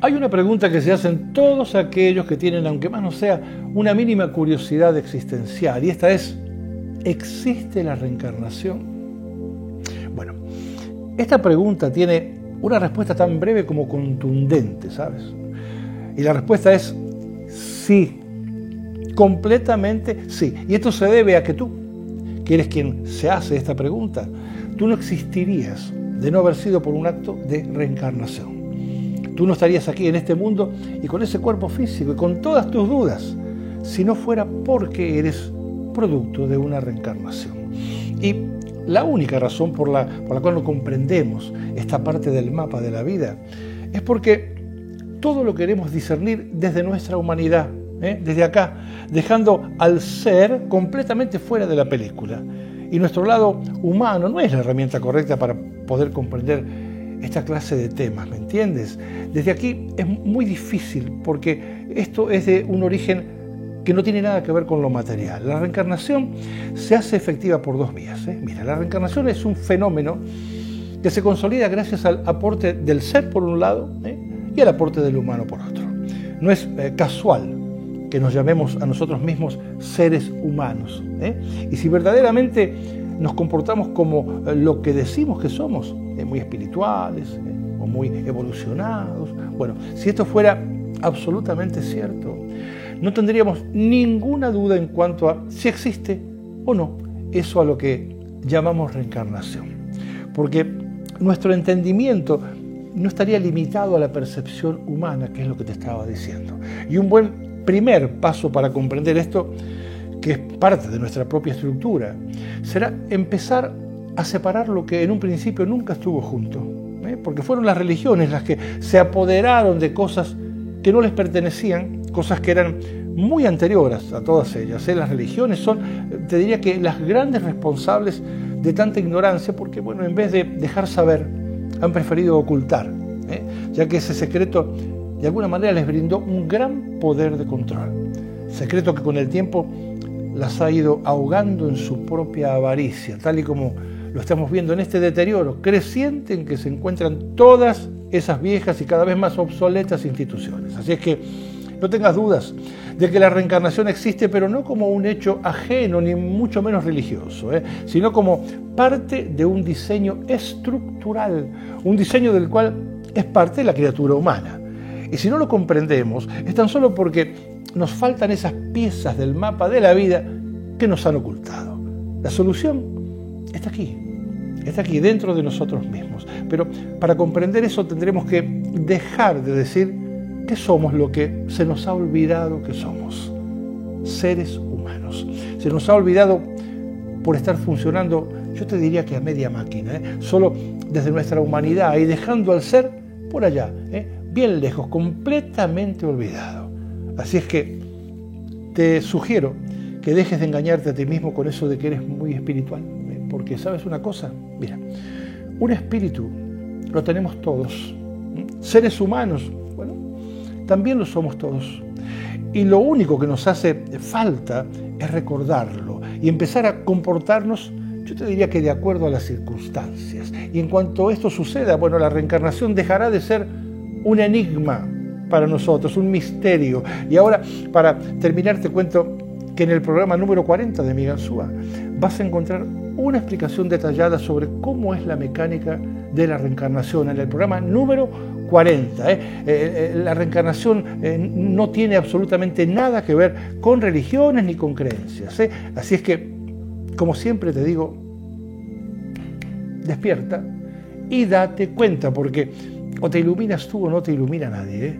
Hay una pregunta que se hacen todos aquellos que tienen, aunque más no sea, una mínima curiosidad existencial, y esta es: ¿existe la reencarnación? Bueno, esta pregunta tiene una respuesta tan breve como contundente, ¿sabes? Y la respuesta es sí, completamente sí. Y esto se debe a que tú, que eres quien se hace esta pregunta, tú no existirías de no haber sido por un acto de reencarnación. Tú no estarías aquí en este mundo y con ese cuerpo físico y con todas tus dudas, si no fuera porque eres producto de una reencarnación. Y la única razón por la cual no comprendemos esta parte del mapa de la vida es porque todo lo queremos discernir desde nuestra humanidad, desde acá, dejando al ser completamente fuera de la película. Y nuestro lado humano no es la herramienta correcta para poder comprender esta clase de temas, ¿me entiendes? Desde aquí es muy difícil porque esto es de un origen que no tiene nada que ver con lo material. La reencarnación se hace efectiva por dos vías. Mira, la reencarnación es un fenómeno que se consolida gracias al aporte del ser por un lado y al aporte del humano por otro. No es casual que nos llamemos a nosotros mismos seres humanos. Y si verdaderamente nos comportamos como lo que decimos que somos, muy espirituales o muy evolucionados, bueno, si esto fuera absolutamente cierto, no tendríamos ninguna duda en cuanto a si existe o no eso a lo que llamamos reencarnación. Porque nuestro entendimiento no estaría limitado a la percepción humana, que es lo que te estaba diciendo. Y un buen primer paso para comprender esto, que es parte de nuestra propia estructura, será empezar a separar lo que en un principio nunca estuvo junto, porque fueron las religiones las que se apoderaron de cosas que no les pertenecían, cosas que eran muy anteriores a todas ellas. Las religiones son, te diría que las grandes responsables de tanta ignorancia, porque bueno, en vez de dejar saber, han preferido ocultar, ya que ese secreto de alguna manera les brindó un gran poder de control. Secreto que con el tiempo las ha ido ahogando en su propia avaricia, tal y como lo estamos viendo en este deterioro creciente en que se encuentran todas esas viejas y cada vez más obsoletas instituciones. Así es que no tengas dudas de que la reencarnación existe, pero no como un hecho ajeno ni mucho menos religioso, sino como parte de un diseño estructural, un diseño del cual es parte la criatura humana. Y si no lo comprendemos, es tan solo porque nos faltan esas piezas del mapa de la vida que nos han ocultado. La solución está aquí dentro de nosotros mismos. Pero para comprender eso tendremos que dejar de decir que somos lo que se nos ha olvidado que somos, seres humanos. Se nos ha olvidado por estar funcionando, yo te diría que a media máquina, solo desde nuestra humanidad y dejando al ser por allá, bien lejos, completamente olvidado. Así es que te sugiero que dejes de engañarte a ti mismo con eso de que eres muy espiritual, porque ¿sabes una cosa? Mira, un espíritu lo tenemos todos. Seres humanos, bueno, también lo somos todos. Y lo único que nos hace falta es recordarlo y empezar a comportarnos, yo te diría que de acuerdo a las circunstancias. Y en cuanto esto suceda, bueno, la reencarnación dejará de ser un enigma para nosotros, un misterio. Y ahora, para terminar, te cuento que en el programa número 40 de Mi Ganzúa vas a encontrar una explicación detallada sobre cómo es la mecánica de la reencarnación. En el programa número 40. La reencarnación no tiene absolutamente nada que ver con religiones ni con creencias. Así es que, como siempre te digo, despierta y date cuenta, porque o te iluminas tú o no te ilumina nadie.